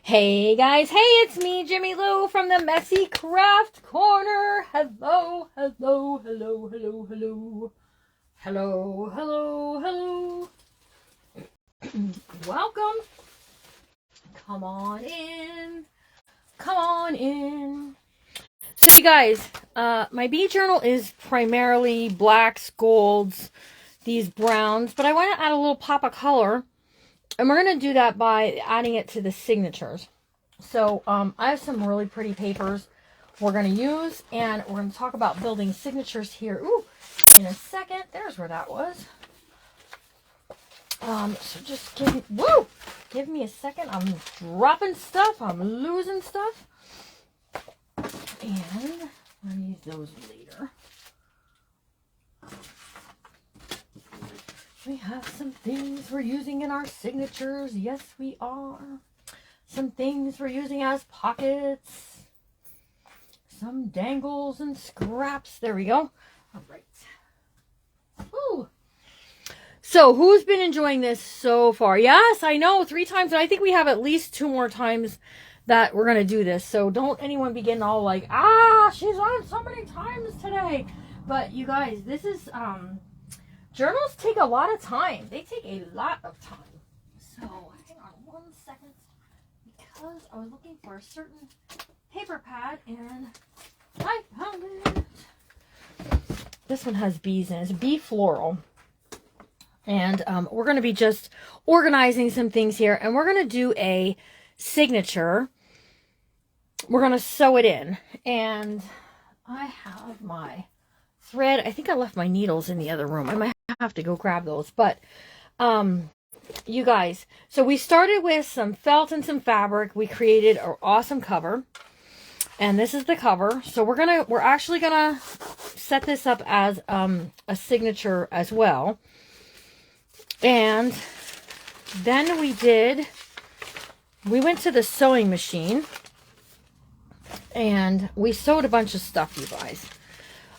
Hey guys, hey, it's me, Jimmy Lou from the Messy Craft Corner. Hello, hello, hello, hello, hello. Hello, hello, hello. Welcome. Come on in. Come on in. So you guys, my bee journal is primarily blacks, golds, these browns, but I want to add a little pop of color. And we're going to do that by adding it to the signatures. So I have some really pretty papers we're going to use, and we're going to talk about building signatures here. Ooh, in a second. There's where that was. So just give me a second. I'm dropping stuff. I'm losing stuff. And I'm going to use those later. We have some things we're using in our signatures. Yes, we are. Some things we're using as pockets. Some dangles and scraps. There we go. All right. Ooh. So, who's been enjoying this so far? Yes, I know, 3 times. And I think we have at least 2 more times that we're going to do this. So, don't anyone be getting all like, she's on so many times today. But, you guys, this is... journals take a lot of time. They take a lot of time. So, hang on 1 second. Because I was looking for a certain paper pad and I found it. This one has bees in it. It's bee floral. And we're going to be just organizing some things here. And we're going to do a signature. We're going to sew it in. And I have my thread. I think I left my needles in the other room. I might have to go grab those. But you guys, so we started with some felt and some fabric. We created an awesome cover, and this is the cover. So we're actually gonna set this up as a signature as well. And then we went to the sewing machine and we sewed a bunch of stuff, you guys.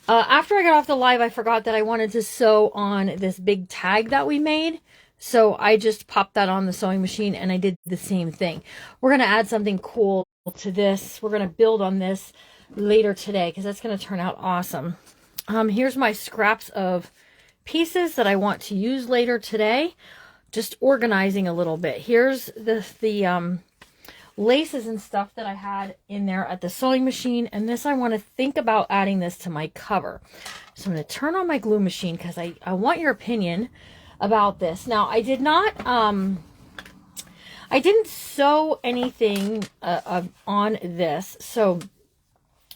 After I got off the live, I forgot that I wanted to sew on this big tag that we made. So I just popped that on the sewing machine and I did the same thing. We're going to add something cool to this. We're going to build on this later today because that's going to turn out awesome. Here's my scraps of pieces that I want to use later today. Just organizing a little bit. Here's the laces and stuff that I had in there at the sewing machine, and this I want to think about adding this to my cover. So I'm going to turn on my glue machine because I want your opinion about this. Now I did not I didn't sew anything on this, so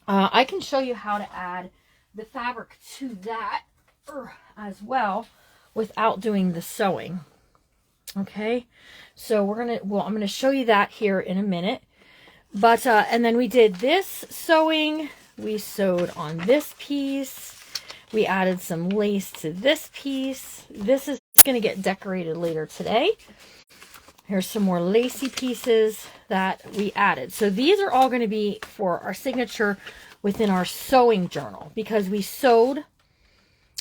I can show you how to add the fabric to that as well without doing the sewing. Okay, so I'm gonna show you that here in a minute. But and then we did this sewing. We sewed on this piece. We added some lace to this piece. This is gonna get decorated later today. Here's some more lacy pieces that we added. So these are all gonna be for our signature within our sewing journal, because we sewed,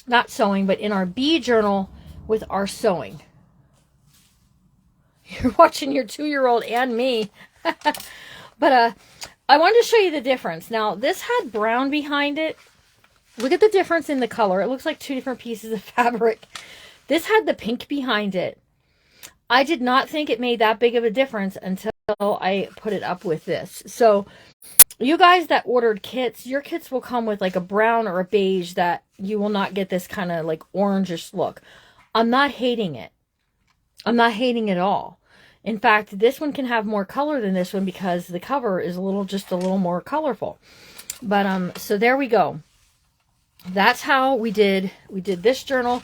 not sewing, but in our bee journal with our sewing. You're watching your 2-year-old and me. But I wanted to show you the difference. Now, this had brown behind it. Look at the difference in the color. It looks like 2 different pieces of fabric. This had the pink behind it. I did not think it made that big of a difference until I put it up with this. So, you guys that ordered kits, your kits will come with like a brown or a beige, that you will not get this kind of like orangish look. I'm not hating it. I'm not hating it at all. In fact, this one can have more color than this one because the cover is just a little more colorful. But so there we go. That's how we did this journal.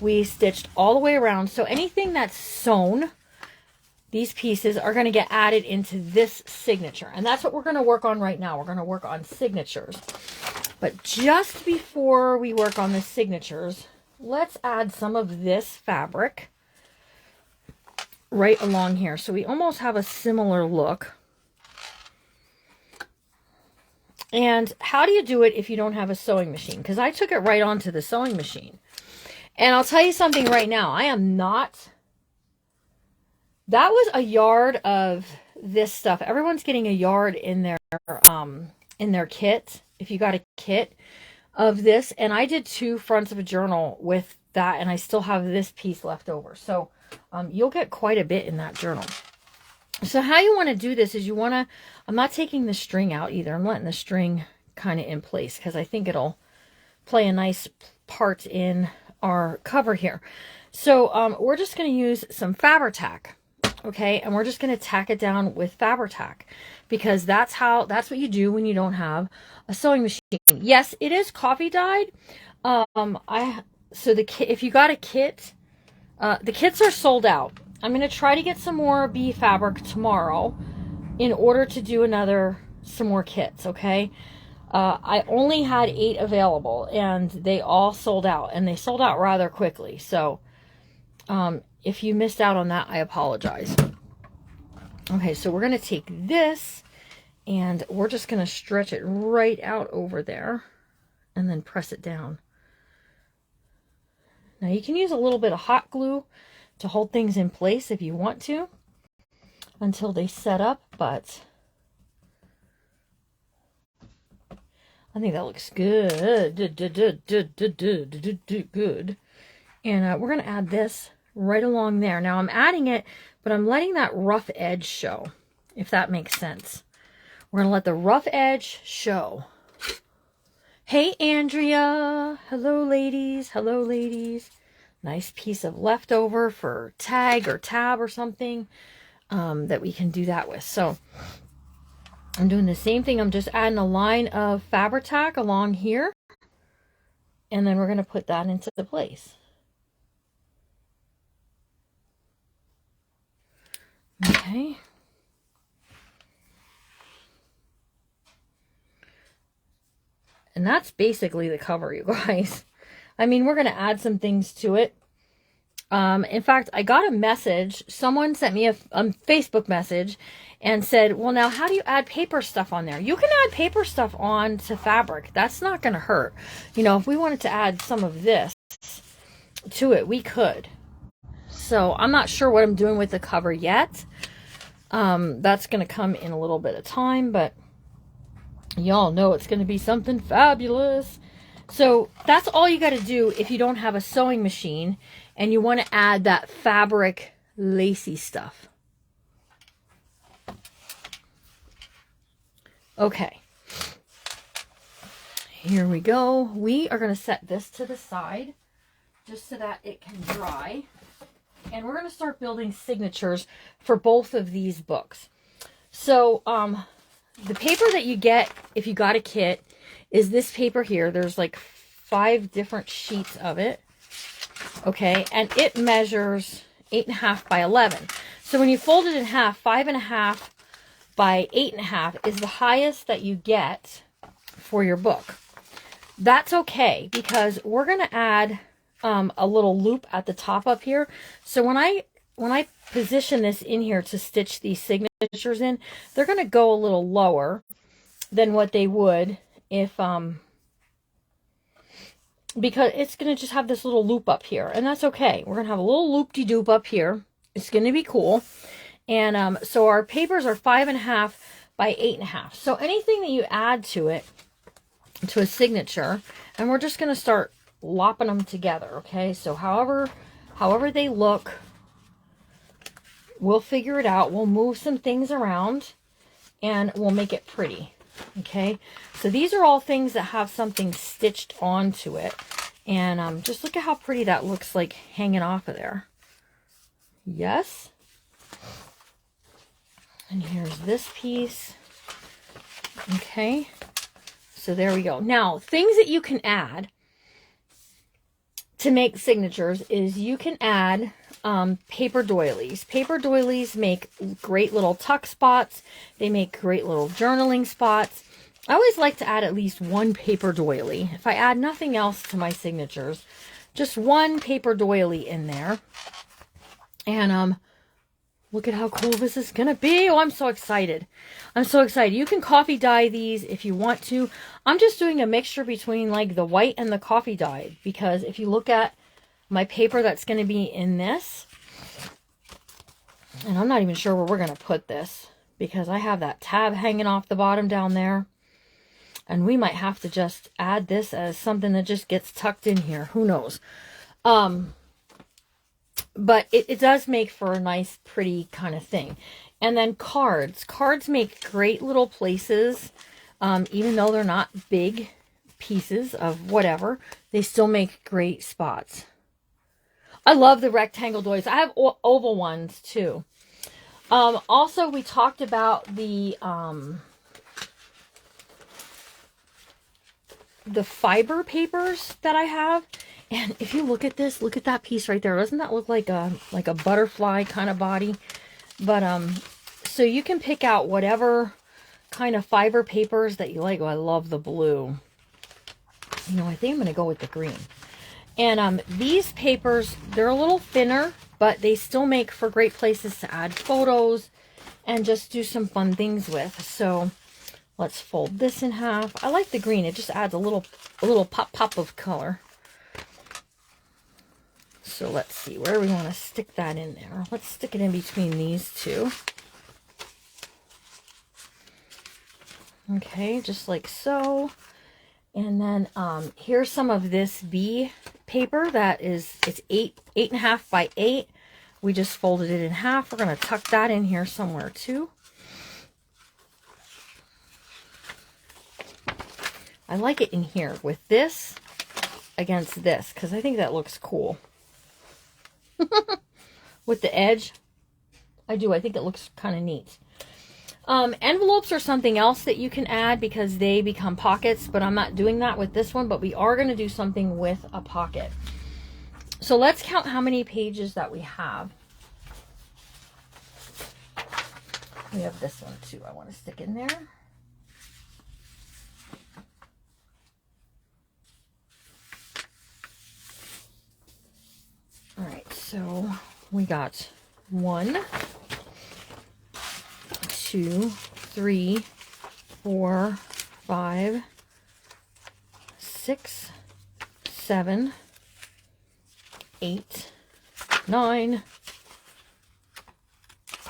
We stitched all the way around. So anything that's sewn, these pieces are going to get added into this signature. And that's what we're going to work on right now. We're going to work on signatures. But just before we work on the signatures, let's add some of this fabric right along here. So we almost have a similar look. And how do you do it if you don't have a sewing machine? Because I took it right onto the sewing machine. And I'll tell you something right now. I am not... That was a yard of this stuff. Everyone's getting a yard in their kit. If you got a kit of this, and I did 2 fronts of a journal with that, and I still have this piece left over. So you'll get quite a bit in that journal. So how you want to do this is you want to, I'm not taking the string out either. I'm letting the string kind of in place because I think it'll play a nice part in our cover here. So we're just going to use some Fabri-Tac, okay? And we're just going to tack it down with Fabri-Tac because that's what you do when you don't have a sewing machine. Yes, it is coffee dyed. If you got a kit, the kits are sold out. I'm going to try to get some more bee fabric tomorrow in order to do some more kits, okay? I only had 8 available, and they all sold out, and they sold out rather quickly. So if you missed out on that, I apologize. Okay, so we're going to take this, and we're just going to stretch it right out over there, and then press it down. Now, you can use a little bit of hot glue to hold things in place if you want to until they set up, but I think that looks good. Good. And we're going to add this right along there. Now I'm adding it, but I'm letting that rough edge show, if that makes sense. We're going to let the rough edge show. Hey, Andrea. Hello, ladies. Hello, ladies. Nice piece of leftover for tag or tab or something that we can do that with. So I'm doing the same thing. I'm just adding a line of Fabri-Tac along here. And then we're going to put that into place. Okay. And that's basically the cover, you guys. I mean, we're going to add some things to it. In fact, I got a message. Someone sent me a Facebook message and said, well, now how do you add paper stuff on there? You can add paper stuff on to fabric. That's not going to hurt. You know, if we wanted to add some of this to it, we could. So I'm not sure what I'm doing with the cover yet. That's going to come in a little bit of time, but y'all know it's going to be something fabulous. So that's all you got to do if you don't have a sewing machine and you want to add that fabric lacy stuff. Okay. Here we go. We are going to set this to the side just so that it can dry. And we're going to start building signatures for both of these books. So the paper that you get if you got a kit is this paper here. There's like 5 different sheets of it. Okay, and it measures 8.5 by 11. So when you fold it in half, 5.5 by 8.5 is the highest that you get for your book. That's okay because we're going to add a little loop at the top up here. So when I position this in here to stitch these signatures in, they're going to go a little lower than what they would if because it's going to just have this little loop up here, and that's okay. We're going to have a little loop-de-doop up here. It's going to be cool. And so our papers are 5.5 by 8.5. So anything that you add to it, to a signature, and we're just going to start lopping them together, okay? So however they look, we'll figure it out. We'll move some things around, and we'll make it pretty. Okay, so these are all things that have something stitched onto it. And just look at how pretty that looks like hanging off of there. Yes. And here's this piece. Okay, so there we go. Now, things that you can add to make signatures is you can add paper doilies. Paper doilies make great little tuck spots. They make great little journaling spots. I always like to add at least one paper doily. If I add nothing else to my signatures, just one paper doily in there. And look at how cool this is going to be. Oh, I'm so excited. I'm so excited. You can coffee dye these if you want to. I'm just doing a mixture between like the white and the coffee dye, because if you look at my paper that's going to be in this, and I'm not even sure where we're going to put this, because I have that tab hanging off the bottom down there. And we might have to just add this as something that just gets tucked in here. Who knows? But it does make for a nice, pretty kind of thing. And then cards. Cards make great little places. Even though they're not big pieces of whatever, they still make great spots. I love the rectangle doilies. I have oval ones too. Also, we talked about the fiber papers that I have. And if you look at this, look at that piece right there. Doesn't that look like a butterfly kind of body? But so you can pick out whatever kind of fiber papers that you like. Oh, I love the blue. You know, I think I'm going to go with the green. And these papers, they're a little thinner, but they still make for great places to add photos and just do some fun things with. So let's fold this in half. I like the green. It just adds a little pop of color. So let's see where we want to stick that in there. Let's stick it in between these two. Okay, just like so. And then here's some of this bee paper that it's 8.5 by 8. We just folded it in half. We're going to tuck that in here somewhere too. I like it in here with this against this because I think that looks cool. With the edge. I do. I think it looks kind of neat. Envelopes are something else that you can add because they become pockets, but I'm not doing that with this one, but we are going to do something with a pocket. So let's count how many pages that we have. We have this one too. I want to stick in there. All right, so we got 1, 2, 3, 4, 5, 6, 7, 8, 9,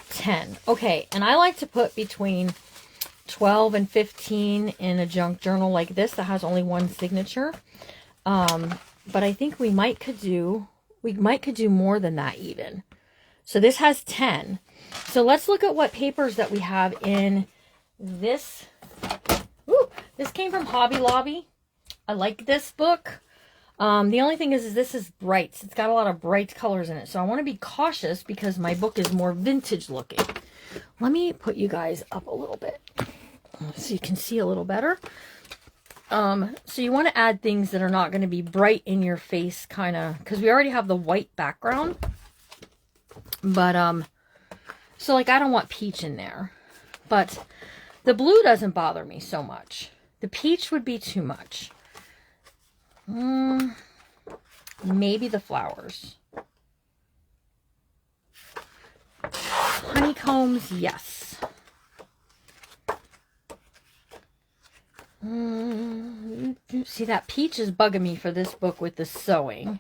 10. Okay, and I like to put between 12 and 15 in a junk journal like this that has only one signature. But I think we could do more than that even. So this has 10. So let's look at what papers that we have in this. Ooh, this came from Hobby Lobby. I like this book. The only thing is this is bright. It's got a lot of bright colors in it. So I want to be cautious because my book is more vintage looking. Let me put you guys up a little bit so you can see a little better. So you want to add things that are not going to be bright in your face kind of, because we already have the white background. But, so like I don't want peach in there, but the blue doesn't bother me so much. The peach would be too much. Maybe the flowers. Honeycombs, yes. See, that peach is bugging me for this book with the sewing.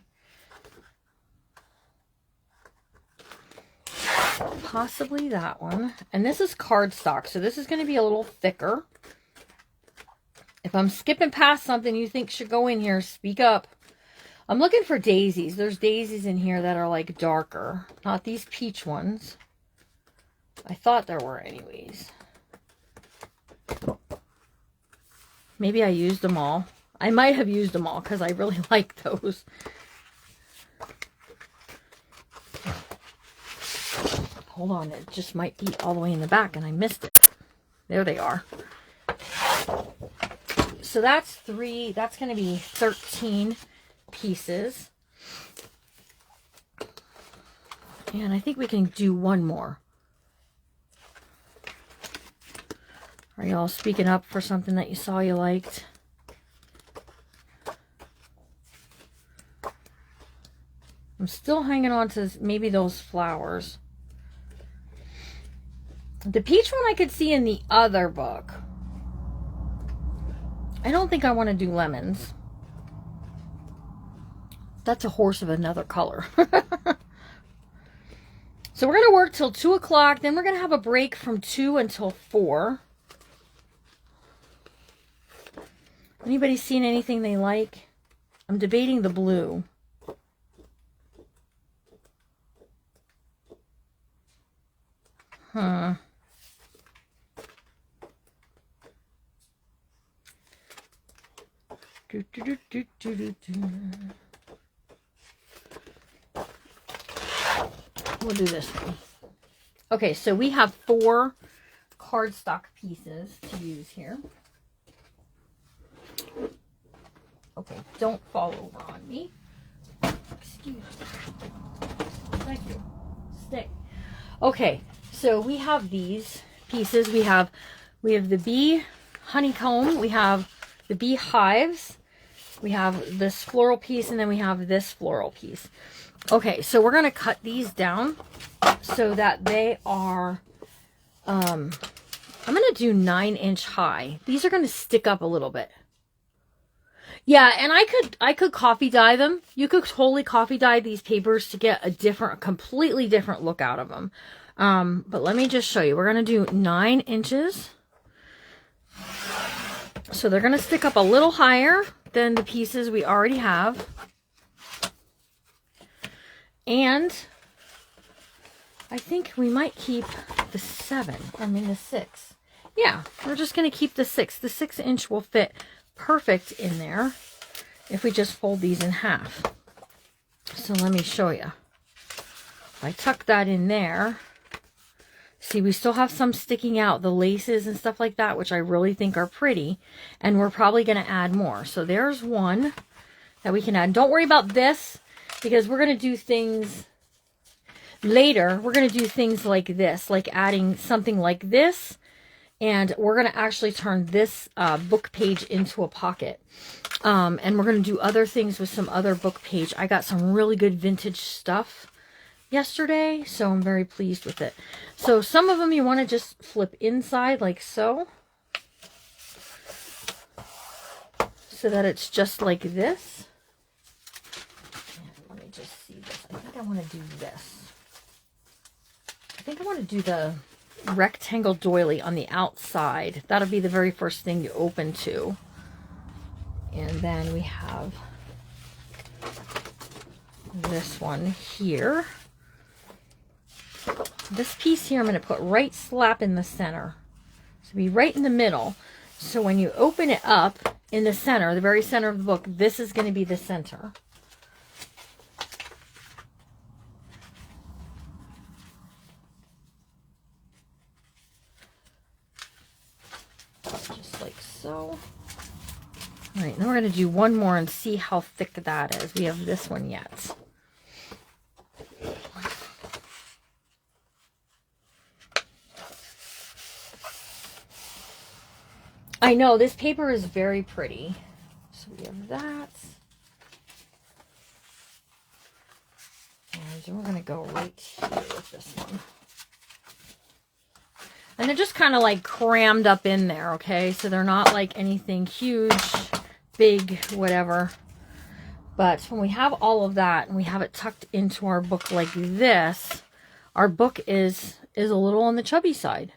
Possibly that one. And this is cardstock, so this is going to be a little thicker. If I'm skipping past something you think should go in here, speak up. I'm looking for daisies. There's daisies in here that are like darker. Not these peach ones. I thought there were anyways. Maybe I used them all. I might have used them all because I really like those. Hold on, it just might be all the way in the back and I missed it. There they are. So that's going to be 13 pieces. And I think we can do one more. Are y'all speaking up for something that you saw you liked? I'm still hanging on to maybe those flowers. The peach one I could see in the other book. I don't think I want to do lemons. That's a horse of another color. So we're going to work till 2 o'clock. Then we're going to have a break from 2 until 4. Anybody seen anything they like? I'm debating the blue. Huh. We'll do this one. Okay, so we have 4 cardstock pieces to use here. Okay, don't fall over on me. Excuse me. Thank you. Stick. Okay, so we have these pieces. We have the bee honeycomb. We have the bee hives. We have this floral piece, and then we have this floral piece. Okay, so we're going to cut these down so that they are, I'm going to do 9-inch high. These are going to stick up a little bit. Yeah, and I could coffee dye them. You could totally coffee dye these papers to get a completely different look out of them. But let me just show you. We're going to do 9 inches. So they're going to stick up a little higher than the pieces we already have. And I think we might keep the 6. Yeah, we're just going to keep the 6. The 6-inch will fit perfect in there if we just fold these in half. So let me show you. I tuck that in there. See, we still have some sticking out, the laces and stuff like that, which I really think are pretty, and we're probably going to add more. So there's one that we can add. Don't worry about this, because we're going to do things later. We're going to do things like this, like adding something like this. And we're going to actually turn this book page into a pocket. And we're going to do other things with some other book page. I got some really good vintage stuff yesterday, so I'm very pleased with it. So some of them you want to just flip inside like so. So that it's just like this. And let me just see this. I think I want to do this. I think I want to do the rectangle doily on the outside. That'll be the very first thing you open to. And then we have this one here. This piece here I'm going to put right slap in the center. So be right in the middle. So when you open it up in the center, the very center of the book, this is going to be the center. Just like so. All right, then we're going to do one more and see how thick that is. We have this one yet. I know, this paper is very pretty. So we have that. And we're going to go right here with this one. And they're just kind of like crammed up in there, okay? So they're not like anything huge, big, whatever. But when we have all of that and we have it tucked into our book like this, our book is a little on the chubby side.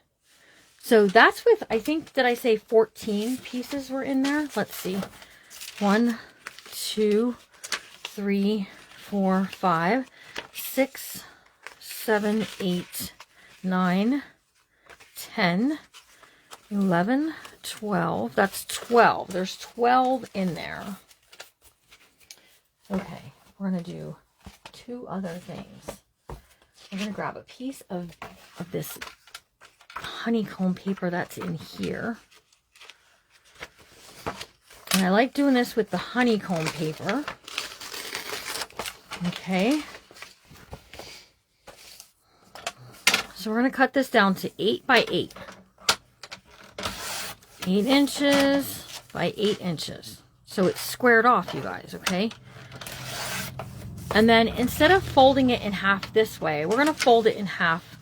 So that's with, I think, did I say 14 pieces were in there? Let's see. 1, 2, 3, 4, 5, 6, 7, 8, 9, 10, 11, 12. That's 12. There's 12 in there. Okay, we're going to do 2 other things. I'm going to grab a piece of this honeycomb paper that's in here. And I like doing this with the honeycomb paper. Okay. So we're going to cut this down to 8 by 8. 8 inches by 8 inches. So it's squared off, you guys, okay? And then instead of folding it in half this way, we're going to fold it in half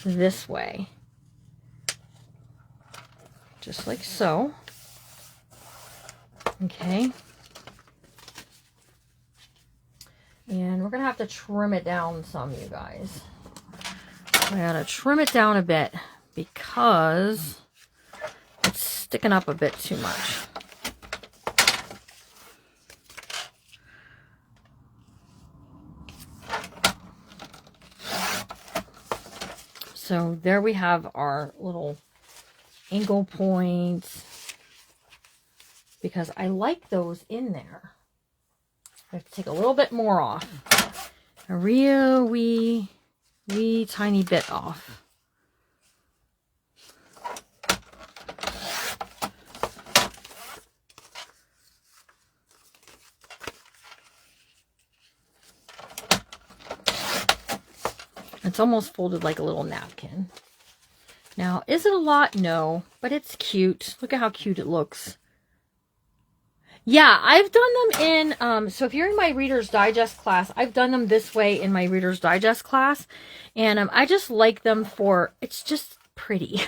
this way. Just like so. Okay. And we're going to have to trim it down some, you guys. I gotta trim it down a bit because it's sticking up a bit too much. So there we have our little angle points, because I like those in there. I have to take a little bit more off. A real wee tiny bit off. It's almost folded like a little napkin. Now, is it a lot? No, but it's cute. Look at how cute it looks. Yeah, I've done them in, so if you're in my Reader's Digest class, I've done them this way in my Reader's Digest class. And I just like them for, it's just pretty.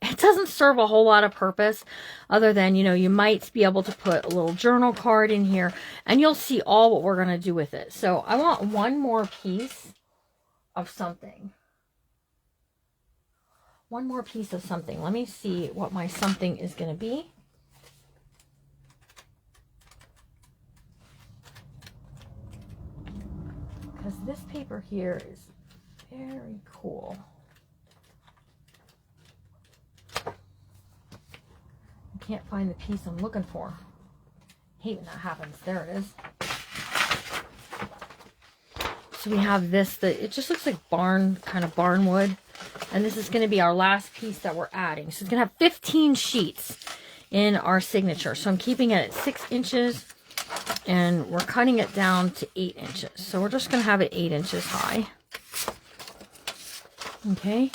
It doesn't serve a whole lot of purpose other than, you know, you might be able to put a little journal card in here and you'll see all what we're going to do with it. So I want one more piece of something. One more piece of something. Let me see what my something is going to be. Because this paper here is very cool. I can't find the piece I'm looking for. I hate when that happens. There it is. So we have this, it just looks like kind of barn wood. And this is going to be our last piece that we're adding. So it's going to have 15 sheets in our signature. So I'm keeping it at 6 inches and we're cutting it down to 8 inches. So we're just going to have it 8 inches high. Okay.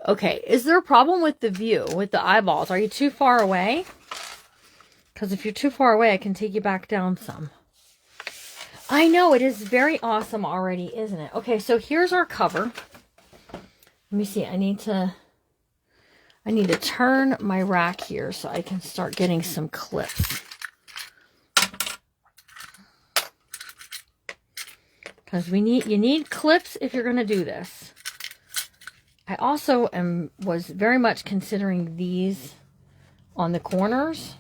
Okay, is there a problem with the view, with the eyeballs? Are you too far away? Because if you're too far away, I can take you back down some. I know, it is very awesome already, isn't it? Okay, so here's our cover. Let me see, I need to turn my rack here so I can start getting some clips. Because you need clips if you're going to do this. I also was very much considering these on the corners,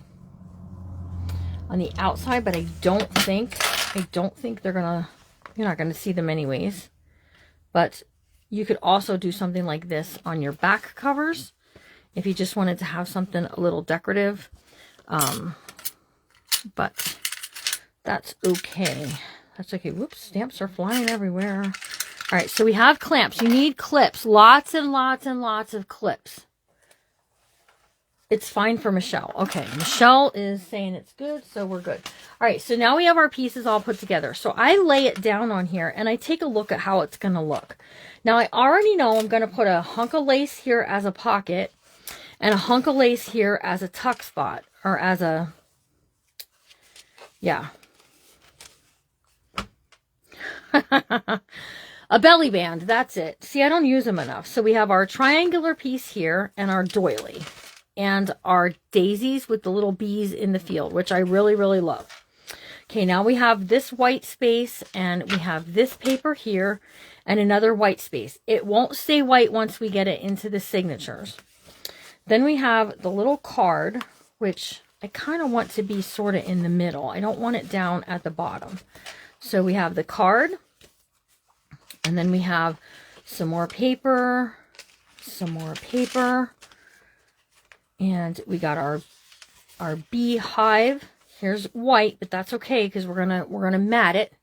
on the outside, but I don't think you're not gonna see them anyways. But you could also do something like this on your back covers if you just wanted to have something a little decorative. But that's okay. That's okay. Whoops, stamps are flying everywhere. All right, so we have clamps. You need clips. Lots and lots and lots of clips. It's fine for Michelle. Okay, Michelle is saying it's good, so we're good. All right, so now we have our pieces all put together. So I lay it down on here, and I take a look at how it's going to look. Now, I already know I'm going to put a hunk of lace here as a pocket, and a hunk of lace here as a tuck spot, or as a, yeah. A belly band, that's it. See, I don't use them enough. So we have our triangular piece here, and our doily. And our daisies with the little bees in the field, which I really, really love. Okay, now we have this white space, and we have this paper here, and another white space. It won't stay white once we get it into the signatures. Then we have the little card, which I kind of want to be sort of in the middle. I don't want it down at the bottom. So we have the card, and then we have some more paper, and we got our beehive. Here's white, but that's okay because we're gonna mat it.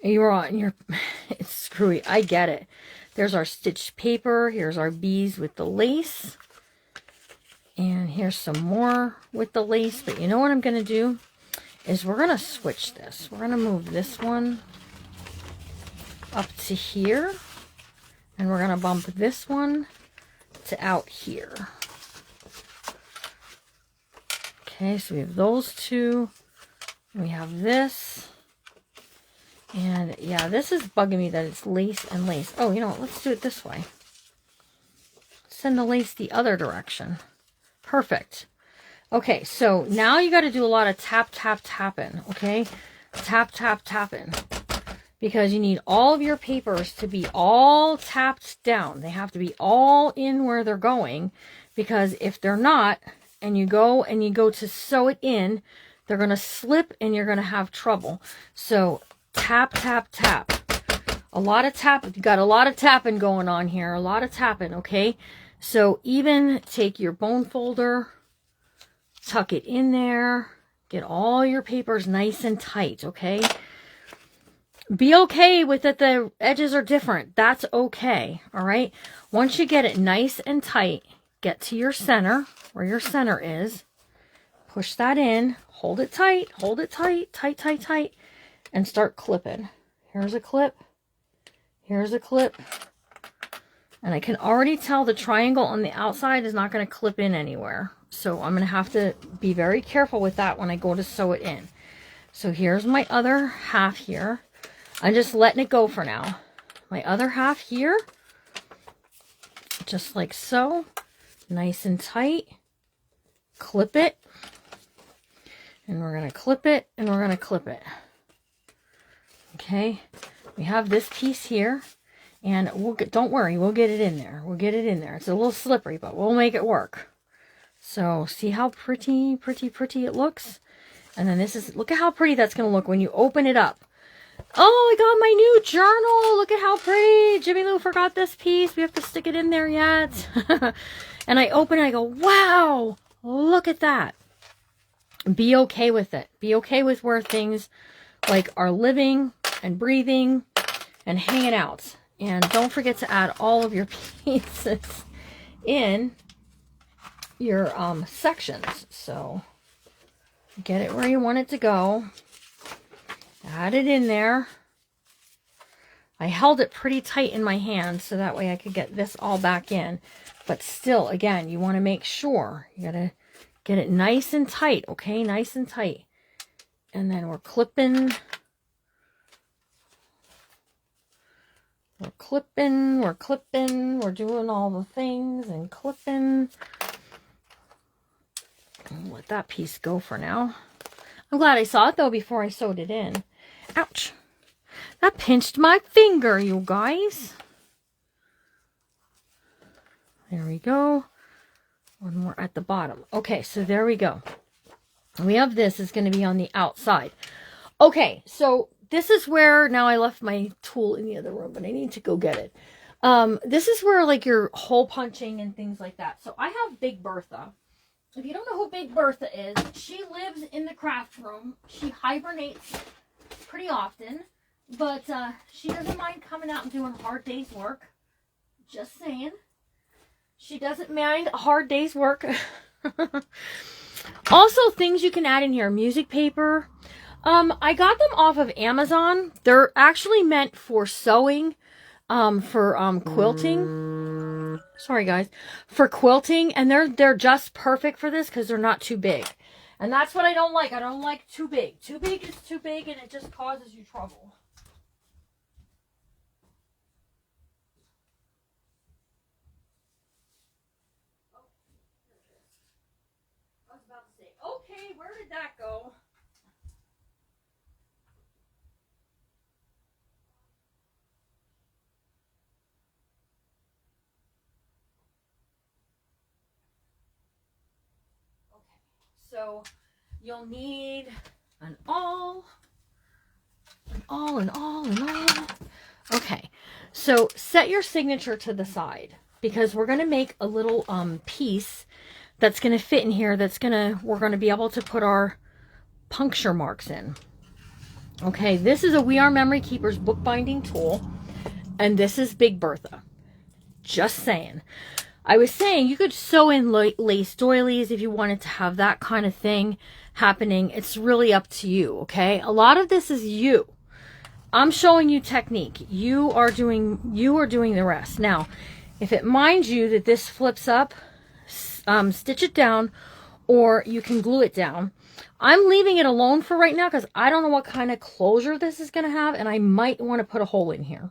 It's screwy. I get it. There's our stitched paper. Here's our bees with the lace, and here's some more with the lace. But you know what I'm gonna do is we're gonna switch this. We're gonna move this one up to here, and we're gonna bump this one to out here. Okay, so we have those two, and we have this, and yeah, this is bugging me that it's lace and lace. Oh, you know what, let's do it this way. Send the lace the other direction. Perfect. Okay, so now you got to do a lot of tapping, okay? tap, tap, tapping. Because you need all of your papers to be all tapped down. They have to be all in where they're going. Because if they're not, and you go to sew it in, they're going to slip and you're going to have trouble. So tap, tap, tap. A lot of tap. You got a lot of tapping going on here. A lot of tapping, okay? So even take your bone folder, tuck it in there, get all your papers nice and tight, okay? Be okay with it. The edges are different. That's okay, all right? Once you get it nice and tight, get to your center, where your center is. Push that in. Hold it tight. Hold it tight. Tight, tight, tight. And start clipping. Here's a clip. Here's a clip. And I can already tell the triangle on the outside is not going to clip in anywhere. So I'm going to have to be very careful with that when I go to sew it in. So here's my other half here. I'm just letting it go for now. My other half here. Just like so. Nice and tight. Clip it. And we're going to clip it. And we're going to clip it. Okay. We have this piece here. And we'll get, don't worry, we'll get it in there. We'll get it in there. It's a little slippery, but we'll make it work. So, see how pretty, pretty, pretty it looks? And then this is, look at how pretty that's going to look when you open it up. Oh, I got my new journal. Look at how pretty. Jimmy Lou forgot this piece. We have to stick it in there yet. And I open it, I go, wow, look at that. Be okay with it. Be okay with where things like are living and breathing and hanging out. And don't forget to add all of your pieces in your sections. So get it where you want it to go. Add it in there. I held it pretty tight in my hand so that way I could get this all back in. But still, again, you want to make sure. You got to get it nice and tight, okay? Nice and tight. And then we're clipping. We're clipping, we're clipping, we're doing all the things and clipping. I'll let that piece go for now. I'm glad I saw it though before I sewed it in. Ouch. That pinched my finger, you guys. There we go. One more at the bottom. Okay, so there we go. We have this is going to be on the outside. Okay, so this is where, now I left my tool in the other room, but I need to go get it. This is where like your hole punching and things like that. So I have Big Bertha. If you don't know who Big Bertha is, she lives in the craft room. She hibernates pretty often, but she doesn't mind coming out and doing a hard day's work. Just saying. She doesn't mind a hard day's work. Also, things you can add in here. Music paper. I got them off of Amazon. They're actually meant for sewing, for quilting. Sorry guys, for quilting, and they're just perfect for this because they're not too big. And that's what I don't like. I don't like too big. Too big is too big, and it just causes you trouble. I was about to say, okay, where did that go? So you'll need an awl. Okay, so set your signature to the side because we're going to make a little piece that's going to fit in here. We're going to be able to put our puncture marks in. Okay, this is a We Are Memory Keepers bookbinding tool, and this is Big Bertha. Just saying. I was saying you could sew in lace doilies if you wanted to have that kind of thing happening. It's really up to you, okay? A lot of this is you. I'm showing you technique. You are doing the rest. Now, if it minds you that this flips up, stitch it down, or you can glue it down. I'm leaving it alone for right now because I don't know what kind of closure this is going to have, and I might want to put a hole in here.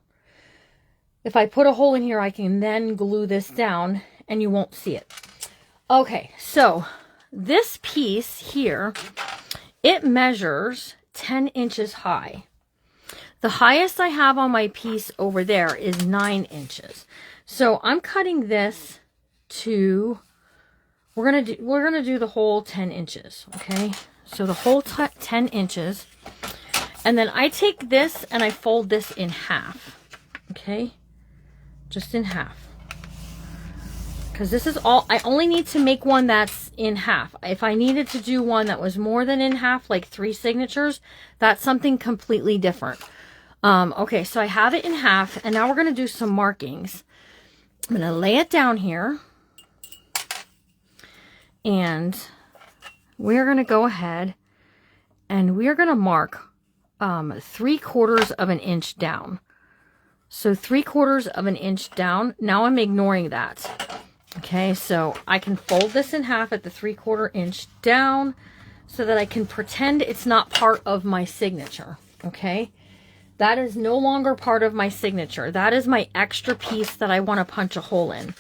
If I put a hole in here, I can then glue this down and you won't see it. Okay, so this piece here, it measures 10 inches high. The highest I have on my piece over there is 9 inches. So I'm cutting this to, we're gonna do the whole 10 inches, okay? So the whole 10 inches. And then I take this and I fold this in half, okay? Just in half. Because this is all, I only need to make one that's in half. If I needed to do one that was more than in half, like 3 signatures, that's something completely different. Okay, so I have it in half, and now we're going to do some markings. I'm going to lay it down here. And we're going to go ahead and we're going to mark 3/4 of an inch down. So 3/4 of an inch down. Now I'm ignoring that. Okay, so I can fold this in half at the 3/4 inch down so that I can pretend it's not part of my signature. Okay, that is no longer part of my signature. That is my extra piece that I want to punch a hole in.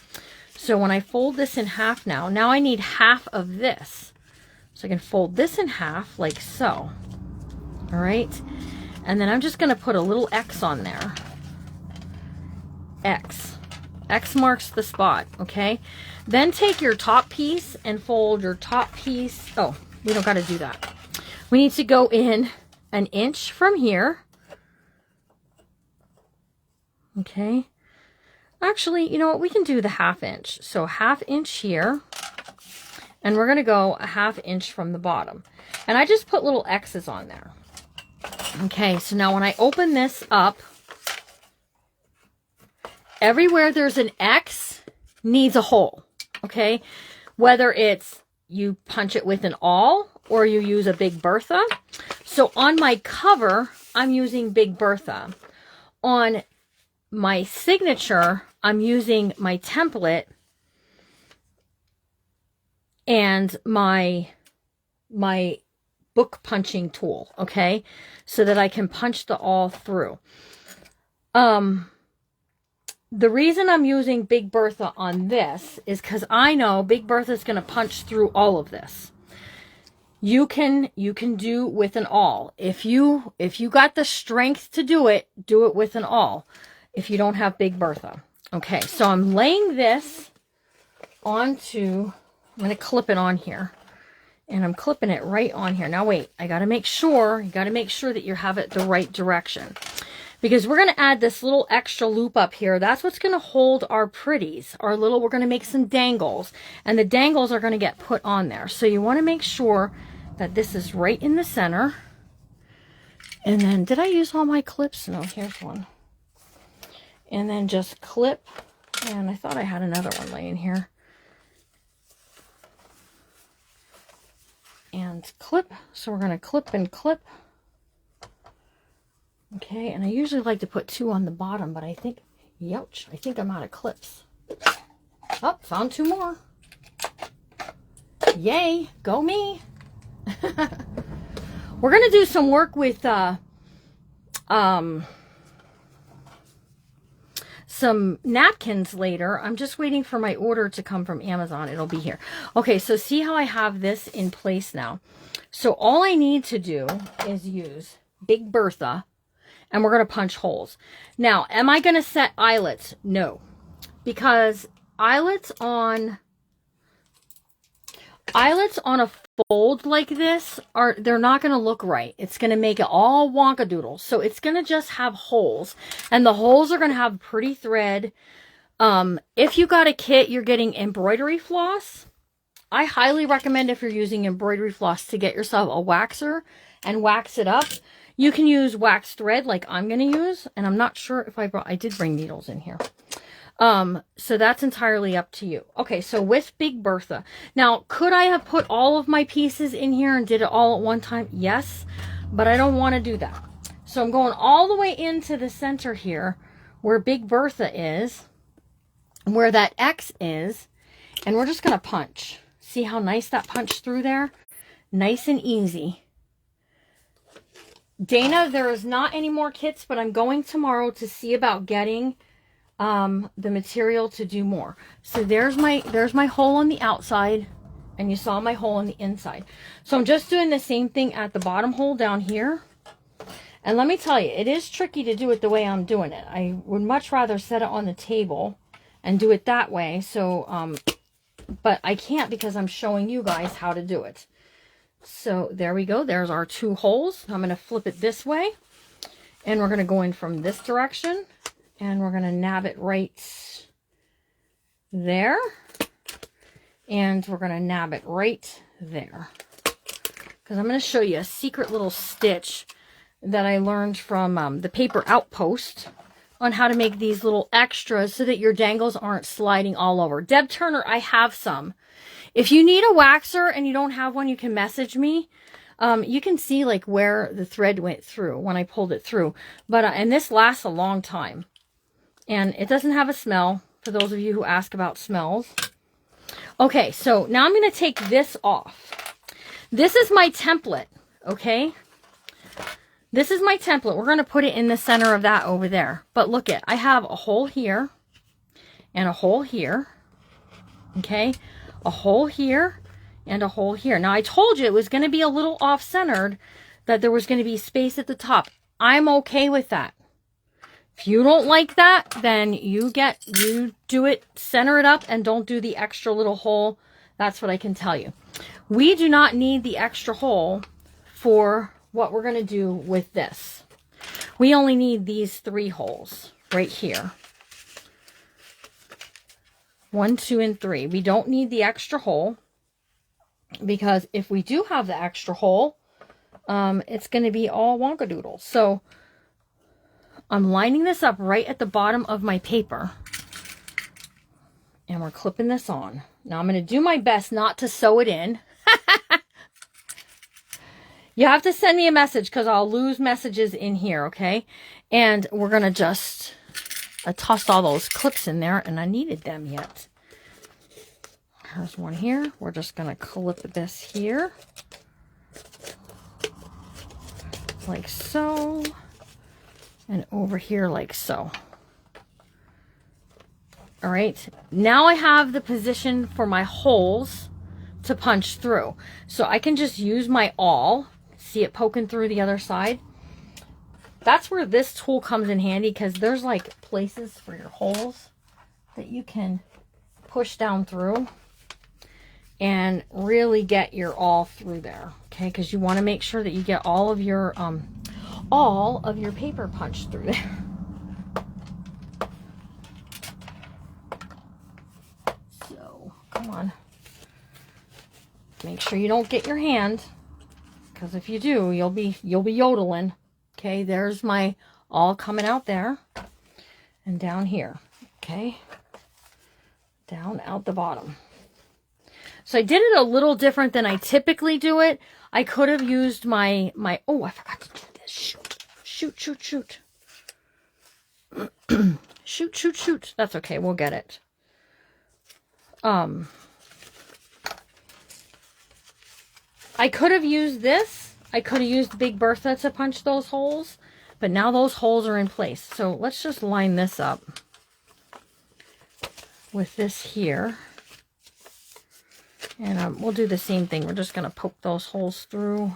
So when I fold this in half now I need half of this. So I can fold this in half like so. All right, and then I'm just going to put a little X on there. X marks the spot, okay? Then take your top piece and fold your top piece. Oh, we don't got to do that. We need to go in 1 inch from here. Okay. Actually, you know what? We can do the 1/2 inch. So 1/2 inch here. And we're going to go 1/2 inch from the bottom. And I just put little X's on there. Okay, so now when I open this up, everywhere there's an X needs a hole, okay? Whether it's you punch it with an awl or you use a Big Bertha. So on my cover, I'm using Big Bertha. On my signature, I'm using my template and my book punching tool, okay? So that I can punch the awl through. The reason I'm using Big Bertha on this is because I know Big Bertha is going to punch through all of this. You can do with an awl. If you got the strength to do it with an awl. If you don't have Big Bertha. Okay, so I'm laying this onto, I'm going to clip it on here. And I'm clipping it right on here. Now wait, you got to make sure that you have it the right direction. Because we're going to add this little extra loop up here. That's what's going to hold our pretties. We're going to make some dangles. And the dangles are going to get put on there. So you want to make sure that this is right in the center. And then, did I use all my clips? No, here's one. And then just clip. And I thought I had another one laying here. And clip. So we're going to clip and clip. Okay, and I usually like to put 2 on the bottom, but I think, youch, I think I'm out of clips. Oh, found 2 more. Yay, go me. We're going to do some work with some napkins later. I'm just waiting for my order to come from Amazon. It'll be here. Okay, so see how I have this in place now. So all I need to do is use Big Bertha, and we're going to punch holes. Now, am I going to set eyelets? No, because eyelets on a fold like this they're not going to look right. It's going to make it all wonkadoodle. So it's going to just have holes, and the holes are going to have pretty thread. If you got a kit, you're getting embroidery floss. I highly recommend, if you're using embroidery floss, to get yourself a waxer and wax it up. You can use wax thread like I'm going to use, and I'm not sure if I did bring needles in here. So that's entirely up to you. Okay, so with Big Bertha. Now, could I have put all of my pieces in here and did it all at one time? Yes, but I don't want to do that. So I'm going all the way into the center here where Big Bertha is, where that X is, and we're just going to punch. See how nice that punched through there? Nice and easy. Dana, there is not any more kits, but I'm going tomorrow to see about getting the material to do more. So there's my hole on the outside. And you saw my hole on the inside. So I'm just doing the same thing at the bottom hole down here. And let me tell you, it is tricky to do it the way I'm doing it. I would much rather set it on the table and do it that way. So, but I can't because I'm showing you guys how to do it. So there we go. There's our 2 holes. I'm going to flip it this way. And we're going to go in from this direction. And we're going to nab it right there. And we're going to nab it right there. Because I'm going to show you a secret little stitch that I learned from the Paper Outpost on how to make these little extras so that your dangles aren't sliding all over. Deb Turner, I have some. If you need a waxer and you don't have one, you can message me. You can see like where the thread went through when I pulled it through. But and this lasts a long time. And it doesn't have a smell, for those of you who ask about smells. Okay, so now I'm going to take this off. This is my template, okay? This is my template. We're going to put it in the center of that over there. But look it, I have a hole here and a hole here, okay? A hole here and a hole here. Now, I told you it was going to be a little off-centered, that there was going to be space at the top. I'm okay with that. If you don't like that, then you do it, center it up, and don't do the extra little hole. That's what I can tell you. We do not need the extra hole for what we're going to do with this. We only need these 3 holes right here. 1, 2, and 3. We don't need the extra hole, because if we do have the extra hole, it's going to be all wonkadoodle. So I'm lining this up right at the bottom of my paper. And we're clipping this on. Now I'm going to do my best not to sew it in. You have to send me a message because I'll lose messages in here, okay? And we're going to just... I tossed all those clips in there and I needed them yet. There's one here. We're just going to clip this here. Like so. And over here like so. All right. Now I have the position for my holes to punch through. So I can just use my awl. See it poking through the other side? That's where this tool comes in handy, because there's like places for your holes that you can push down through and really get your awl through there. Okay, because you want to make sure that you get all of your paper punched through there. So come on, make sure you don't get your hand, because if you do, you'll be yodeling. Okay, there's my awl coming out there and down here. Okay, down out the bottom. So I did it a little different than I typically do it. I could have used my oh, I forgot to do this. Shoot. shoot. That's okay, we'll get it. I could have used this. I could have used Big Bertha to punch those holes, but now those holes are in place. So let's just line this up with this here. And we'll do the same thing. We're just going to poke those holes through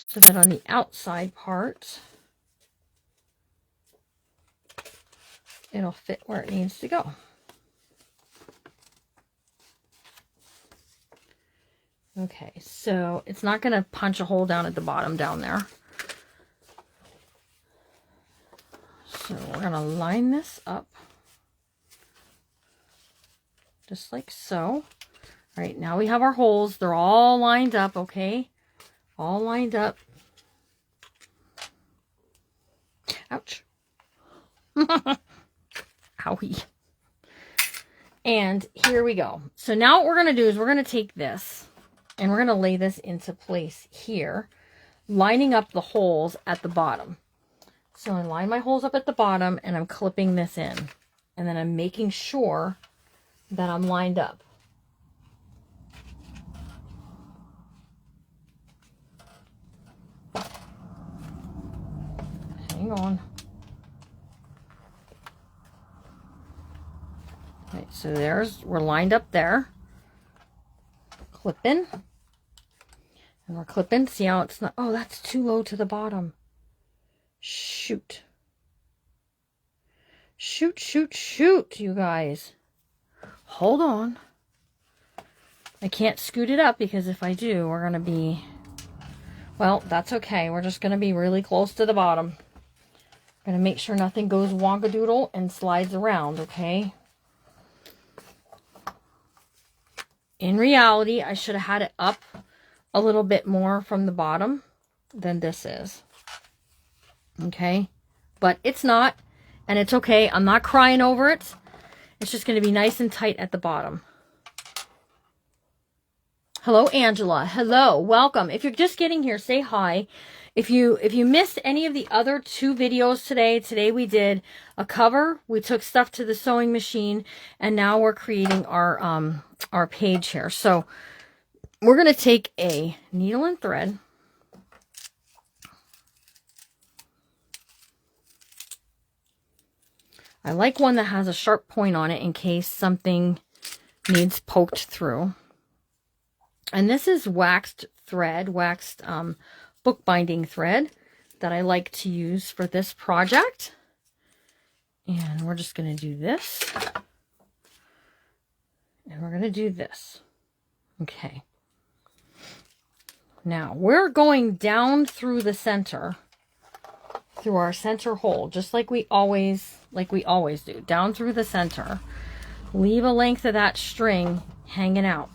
so that on the outside part, it'll fit where it needs to go. Okay, so it's not going to punch a hole down at the bottom down there. So we're going to line this up just like so. All right, now we have our holes. They're all lined up, okay? All lined up. Ouch. Owie. And here we go. So now what we're going to do is we're going to take this and we're going to lay this into place here, lining up the holes at the bottom. So I line my holes up at the bottom and I'm clipping this in. And then I'm making sure that I'm lined up. Hang on. Okay, So we're lined up there. Clipping. And we're clipping. See how it's not, oh, that's too low to the bottom. Shoot. Shoot, shoot, shoot, you guys. Hold on. I can't scoot it up because if I do, we're going to be, well, that's okay. We're just going to be really close to the bottom. Going to make sure nothing goes wonkadoodle and slides around, okay? In reality, I should have had it up a little bit more from the bottom than this is. Okay? But it's not, and it's okay. I'm not crying over it. It's just going to be nice and tight at the bottom. Hello, Angela. Hello. Welcome. If you're just getting here, say hi. If you missed any of the other 2 videos today we did a cover. We took stuff to the sewing machine, and now we're creating our page here. So we're going to take a needle and thread. I like one that has a sharp point on it in case something needs poked through. And this is waxed thread, waxed bookbinding thread that I like to use for this project. And we're just going to do this. And we're going to do this. Okay. Now, we're going down through the center, through our center hole, just like we always do. Down through the center. Leave a length of that string hanging out.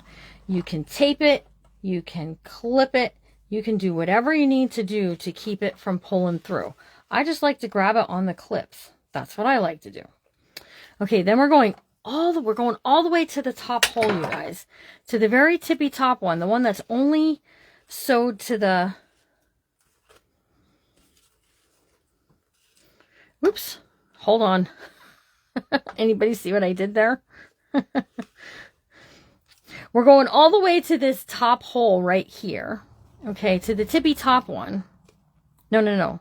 You can tape it, you can clip it, you can do whatever you need to do to keep it from pulling through. I just like to grab it on the clips. That's what I like to do. Okay, then we're going all the way to the top hole, you guys. To the very tippy top one, the one that's only sewed to the, whoops, hold on. Anybody see what I did there? We're going all the way to this top hole right here. Okay, to the tippy top one. No. No,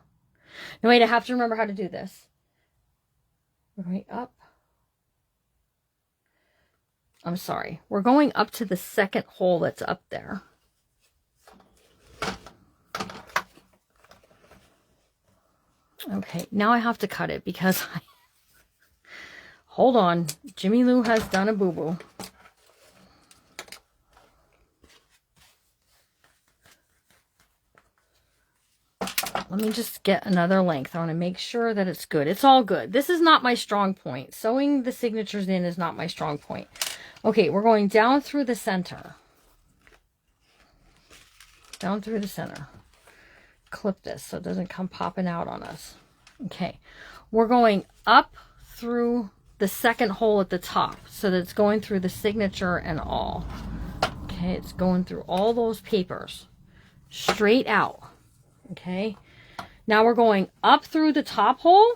wait, I have to remember how to do this. We're going up. I'm sorry. We're going up to the second hole that's up there. Okay, now I have to cut it because hold on. Jimmy Lou has done a boo-boo. Let me just get another length. I want to make sure that it's good. It's all good. This is not my strong point. Sewing the signatures in is not my strong point. Okay, we're going down through the center. Down through the center. Clip this so it doesn't come popping out on us. Okay, we're going up through the second hole at the top so that it's going through the signature and all. Okay, it's going through all those papers. Straight out. Okay. Now we're going up through the top hole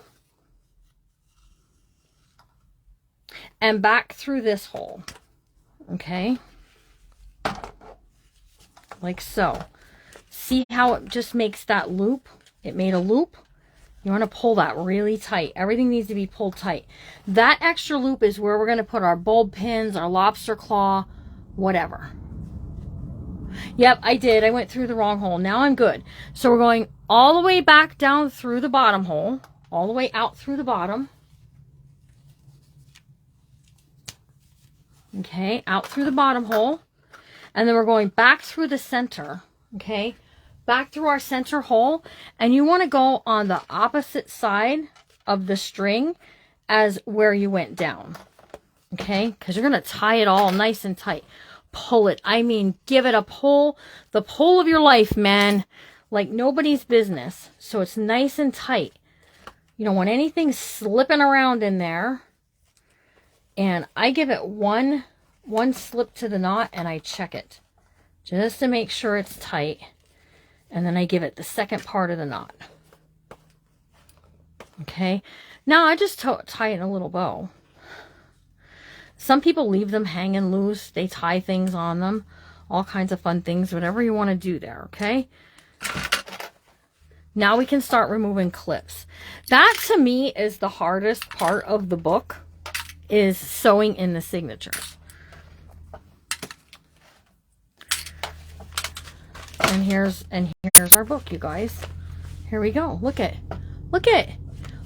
and back through this hole. Okay. Like so. See how it just makes that loop? It made a loop. You want to pull that really tight. Everything needs to be pulled tight. That extra loop is where we're going to put our bulb pins, our lobster claw, whatever. Yep, I did. I went through the wrong hole. Now I'm good. So we're going all the way back down through the bottom hole, all the way out through the bottom. Okay, out through the bottom hole. And then we're going back through the center. Okay, back through our center hole. And you want to go on the opposite side of the string as where you went down. Okay, because you're going to tie it all nice and tight. Pull it. I mean, give it a pull. The pull of your life, man. Like nobody's business. So it's nice and tight. You don't want anything slipping around in there. And I give it one slip to the knot and I check it. Just to make sure it's tight. And then I give it the second part of the knot. Okay. Now I just tie it in a little bow. Some people leave them hanging loose. They tie things on them. All kinds of fun things. Whatever you want to do there, okay? Now we can start removing clips. That, to me, is the hardest part of the book. is sewing in the signatures. And here's our book, you guys. Here we go. Look at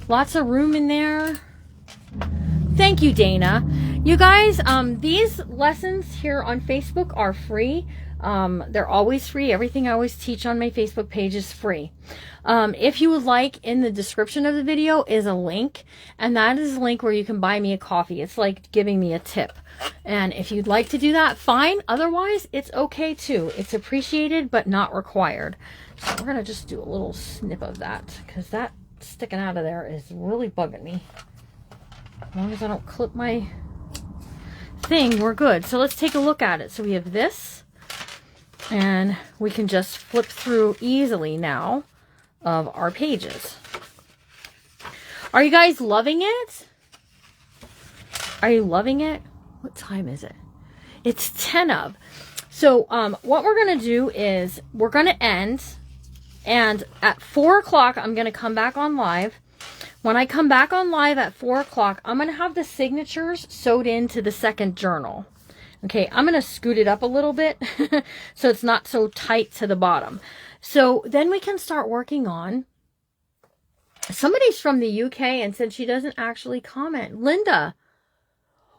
lots of room in there. Thank you, Dana. You guys, these lessons here on Facebook are free. They're always free. Everything I always teach on my Facebook page is free. If you would like, in the description of the video is a link, and that is a link where you can buy me a coffee. It's like giving me a tip. And if you'd like to do that, fine. Otherwise, it's okay too. It's appreciated, but not required. So we're going to just do a little snip of that, because that sticking out of there is really bugging me. As long as I don't clip my thing, we're good. So let's take a look at it. So we have this, and we can just flip through easily now of our pages. Are you guys loving it? Are you loving it? What time is it? It's 10 of. So what we're going to do is we're going to end, and at 4 o'clock, I'm going to come back on live. When I come back on live at 4 o'clock, I'm going to have the signatures sewed into the second journal. Okay, I'm going to scoot it up a little bit so it's not so tight to the bottom. So then we can start working on, somebody's from the UK and said she doesn't actually comment. Linda,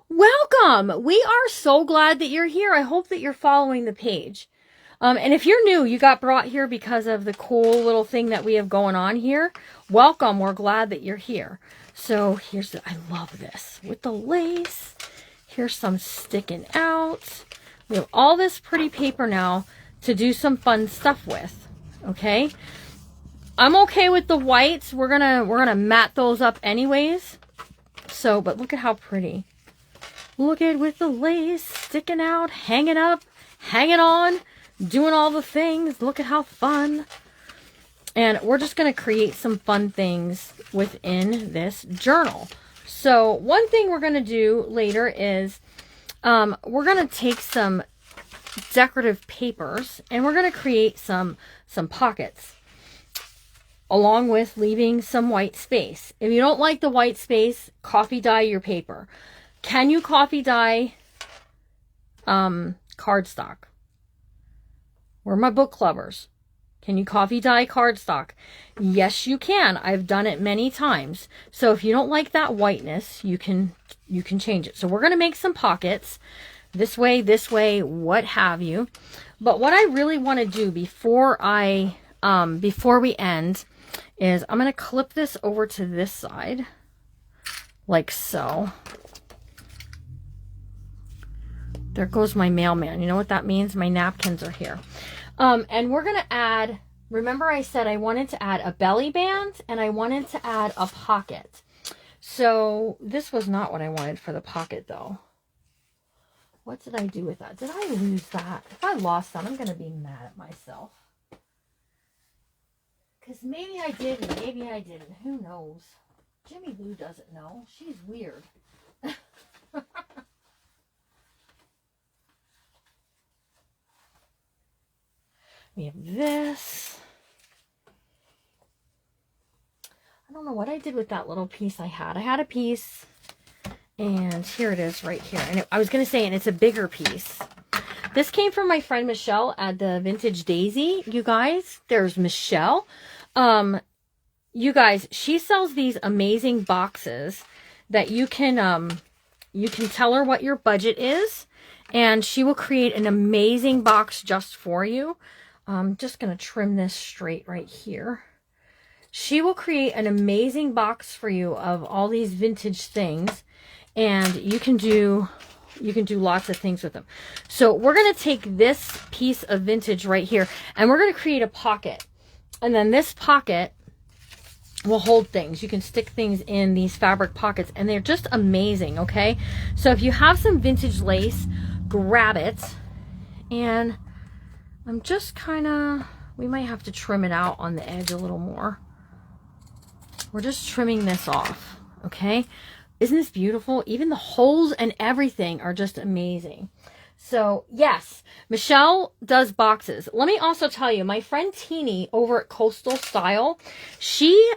welcome. We are so glad that you're here. I hope that you're following the page. And if you're new, you got brought here because of the cool little thing that we have going on here. Welcome. We're glad that you're here. So here's I love this with the lace. Here's some sticking out. We have all this pretty paper now to do some fun stuff with. Okay. I'm okay with the whites. We're gonna mat those up anyways. So, but look at how pretty. Look at with the lace sticking out, hanging up, hanging on, doing all the things. Look at how fun. And we're just going to create some fun things within this journal. So one thing we're going to do later is we're going to take some decorative papers and we're going to create some pockets, along with leaving some white space. If you don't like the white space, coffee dye your paper. Can you coffee dye cardstock? Where are my book clubbers? Can you coffee dye cardstock? Yes, you can. I've done it many times. So if you don't like that whiteness, you can change it. So we're going to make some pockets this way, what have you. But what I really want to do before we end is I'm going to clip this over to this side like so. There goes my mailman. You know what that means? My napkins are here. And we're going to add, remember I said I wanted to add a belly band and I wanted to add a pocket. So this was not what I wanted for the pocket though. What did I do with that? Did I lose that? If I lost that, I'm going to be mad at myself. Because maybe I did and maybe I didn't. Who knows? Jimmy Lou doesn't know. She's weird. We have this. I don't know what I did with that little piece I had. I had a piece, and here it is right here. And I was going to say, and it's a bigger piece. This came from my friend Michelle at the Vintage Daisy. You guys, there's Michelle. You guys, she sells these amazing boxes that you can tell her what your budget is, and she will create an amazing box just for you. I'm just going to trim this straight right here. She will create an amazing box for you of all these vintage things, and you can do lots of things with them. So we're going to take this piece of vintage right here, and we're going to create a pocket. And then this pocket will hold things. You can stick things in these fabric pockets, and they're just amazing, okay? So if you have some vintage lace, grab it. And I'm just we might have to trim it out on the edge a little more. We're just trimming this off, okay? Isn't this beautiful? Even the holes and everything are just amazing. So yes, Michelle does boxes. Let me also tell you, my friend Teeny over at Coastal Style, she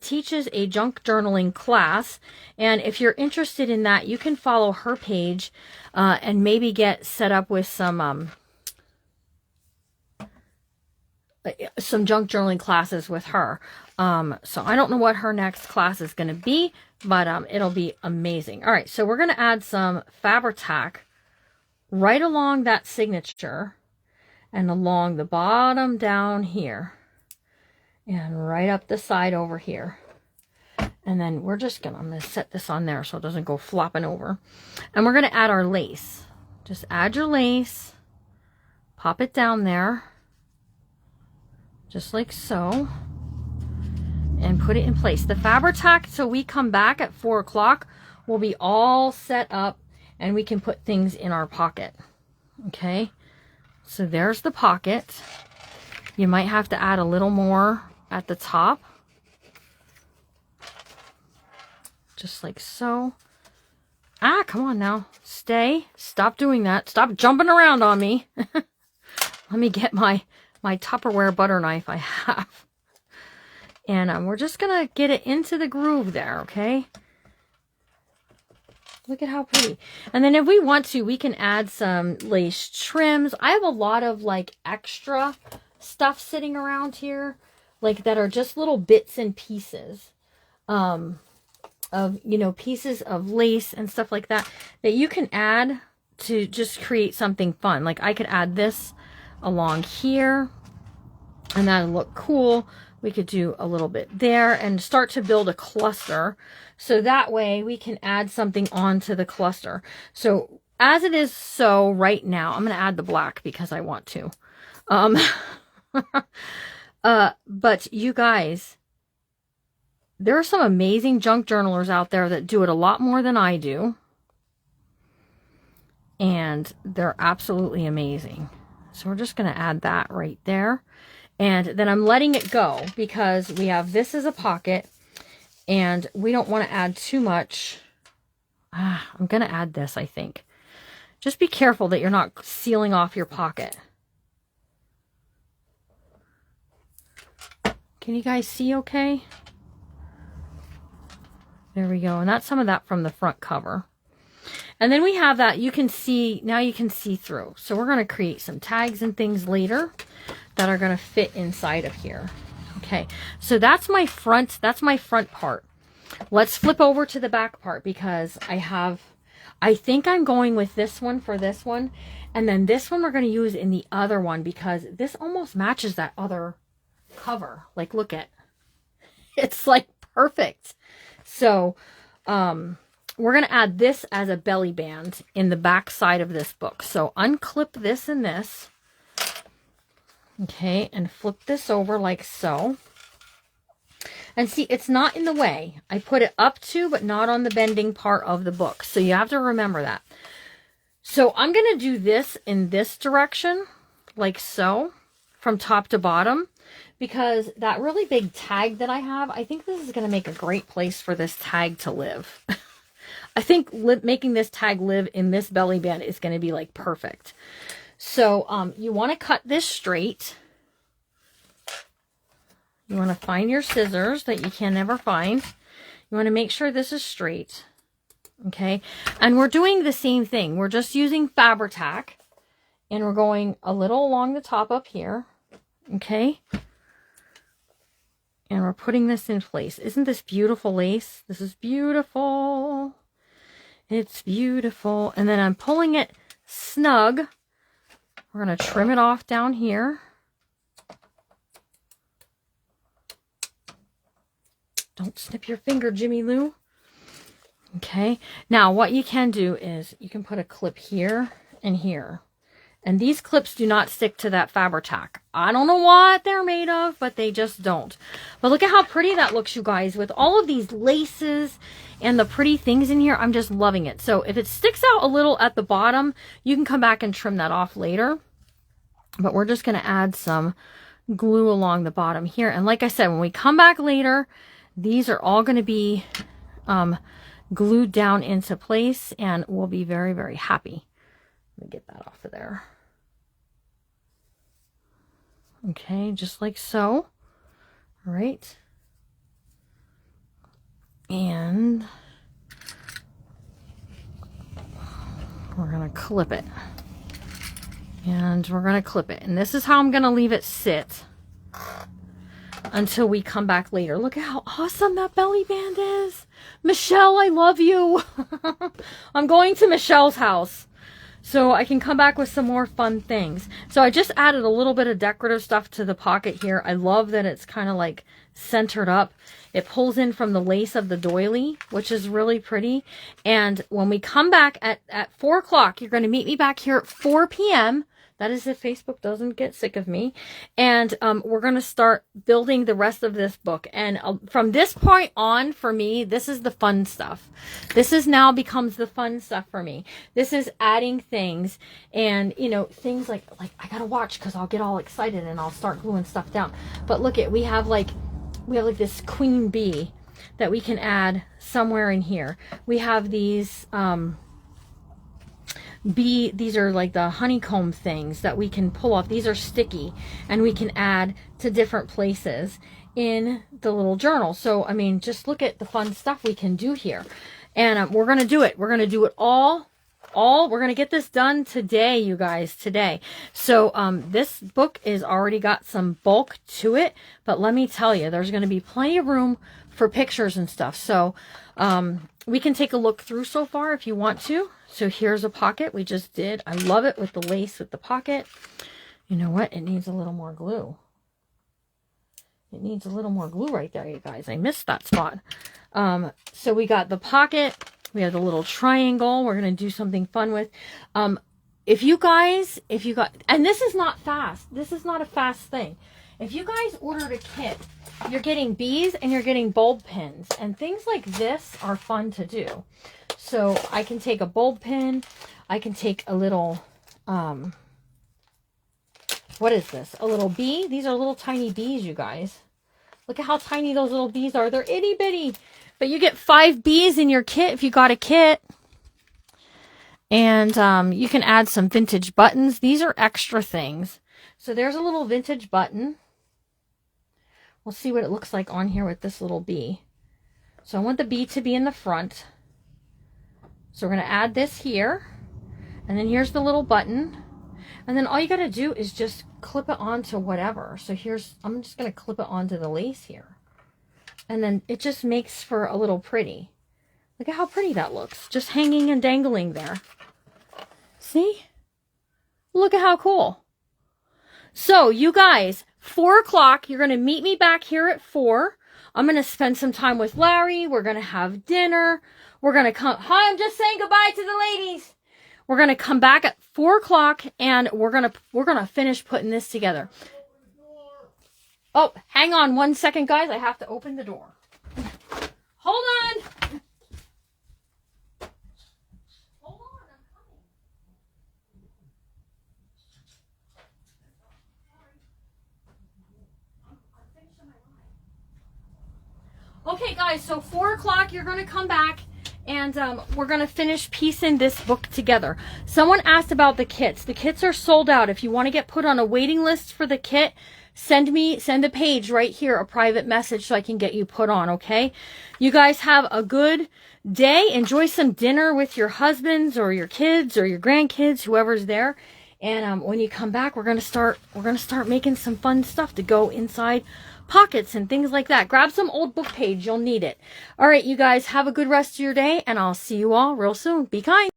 teaches a junk journaling class. And if you're interested in that, you can follow her page and maybe get set up with some junk journaling classes with her. So I don't know what her next class is going to be, but it'll be amazing. All right, so we're going to add some Fabri-Tac right along that signature and along the bottom down here and right up the side over here. And then we're just I'm going to set this on there so it doesn't go flopping over. And we're going to add our lace. Just add your lace, pop it down there, just like so, and put it in place. The Fabri-Tac, so we come back at 4 o'clock, will be all set up and we can put things in our pocket. Okay, so there's the pocket. You might have to add a little more at the top. Just like so. Ah, come on now. Stay. Stop doing that. Stop jumping around on me. Let me get my Tupperware butter knife I have. And we're just going to get it into the groove there, okay? Look at how pretty. And then if we want to, we can add some lace trims. I have a lot of like extra stuff sitting around here, like that are just little bits and pieces of, you know, pieces of lace and stuff like that you can add to just create something fun. Like I could add this along here and that'll look cool. We could do a little bit there and start to build a cluster. So that way we can add something onto the cluster. So as it is so right now, I'm going to add the black because I want to. But you guys, there are some amazing junk journalers out there that do it a lot more than I do. And they're absolutely amazing. So we're just going to add that right there. And then I'm letting it go because we have this as a pocket and we don't want to add too much. I'm going to add this, I think. Just be careful that you're not sealing off your pocket. Can you guys see okay? There we go. And that's some of that from the front cover. And then we have that, you can see, now you can see through. So we're going to create some tags and things later that are going to fit inside of here. Okay, so that's my front part. Let's flip over to the back part because I think I'm going with this one for this one. And then this one we're going to use in the other one because this almost matches that other cover. Like, look at, it's like perfect. So, we're going to add this as a belly band in the back side of this book. So unclip this and this. Okay, and flip this over like so. And see, it's not in the way. I put it up to, but not on the bending part of the book. So you have to remember that. So I'm going to do this in this direction, like so, from top to bottom. Because that really big tag that I have, I think this is going to make a great place for this tag to live. I think making this tag live in this belly band is going to be like perfect. So you want to cut this straight. You want to find your scissors that you can never find. You want to make sure this is straight. Okay. And we're doing the same thing. We're just using Fabri-Tac. And we're going a little along the top up here. Okay. And we're putting this in place. Isn't this beautiful lace? This is beautiful. It's beautiful. And then I'm pulling it snug. We're going to trim it off down here. Don't snip your finger, Jimmy Lou. Okay. Now, what you can do is you can put a clip here and here. And these clips do not stick to that Fabri-Tac. I don't know what they're made of, but they just don't. But look at how pretty that looks, you guys, with all of these laces and the pretty things in here. I'm just loving it. So if it sticks out a little at the bottom, you can come back and trim that off later. But we're just going to add some glue along the bottom here. And like I said, when we come back later, these are all going to be glued down into place and we'll be very, very happy. Let me get that off of there. Okay, just like so. All right. And we're going to clip it. And we're going to clip it. And this is how I'm going to leave it sit until we come back later. Look at how awesome that belly band is. Michelle, I love you. I'm going to Michelle's house so I can come back with some more fun things. So I just added a little bit of decorative stuff to the pocket here. I love that it's kind of like centered up. It pulls in from the lace of the doily, which is really pretty. And when we come back at 4 o'clock, you're going to meet me back here at 4 p.m. That is if Facebook doesn't get sick of me. And we're going to start building the rest of this book. And from this point on, for me, this is the fun stuff. This is now becomes the fun stuff for me. This is adding things and, you know, things like I got to watch because I'll get all excited and I'll start gluing stuff down. But look we have like this queen bee that we can add somewhere in here. We have these, these are like the honeycomb things that we can pull off. These are sticky and we can add to different places in the little journal. So, I mean, just look at the fun stuff we can do here. And we're going to do it. We're going to do it all. We're going to get this done today, you guys, today. So, this book is already got some bulk to it, but let me tell you, there's going to be plenty of room for pictures and stuff. So, we can take a look through so far if you want to. So here's a pocket we just did. I love it with the lace with the pocket. You know what? It needs a little more glue. It needs a little more glue right there, you guys. I missed that spot. So we got the pocket. We have the little triangle we're going to do something fun with. If you got, and this is not fast. This is not a fast thing. If you guys ordered a kit, you're getting bees and you're getting bulb pins. And things like this are fun to do. So I can take a bulb pin. I can take a little, what is this? A little bee. These are little tiny bees, you guys. Look at how tiny those little bees are. They're itty bitty. But you get 5 bees in your kit if you got a kit. And you can add some vintage buttons. These are extra things. So there's a little vintage button. We'll see what it looks like on here with this little bee. So I want the bee to be in the front. So we're going to add this here. And then here's the little button. And then all you got to do is just clip it onto whatever. So I'm just going to clip it onto the lace here. And then it just makes for a little pretty. Look at how pretty that looks. Just hanging and dangling there. See? Look at how cool. So you guys, 4 o'clock, you're going to meet me back here at 4. I'm going to spend some time with Larry. We're going to have dinner. We're going to come. Hi, I'm just saying goodbye to the ladies. We're going to come back at 4 o'clock and we're going to finish putting this together. Oh, hang on 1 second, guys. I have to open the door. Hold on. Hold on, I'm coming. I'm finishing my line. Okay, guys, so 4 o'clock, you're going to come back. And we're going to finish piecing this book together. Someone asked about the kits. The kits are sold out. If you want to get put on a waiting list for the kit, send the page right here, a private message so I can get you put on, okay? You guys have a good day. Enjoy some dinner with your husbands or your kids or your grandkids, whoever's there. And when you come back, we're going to start making some fun stuff to go inside pockets and things like that. Grab some old book page. You'll need it. All right, you guys have a good rest of your day, and I'll see you all real soon. Be kind.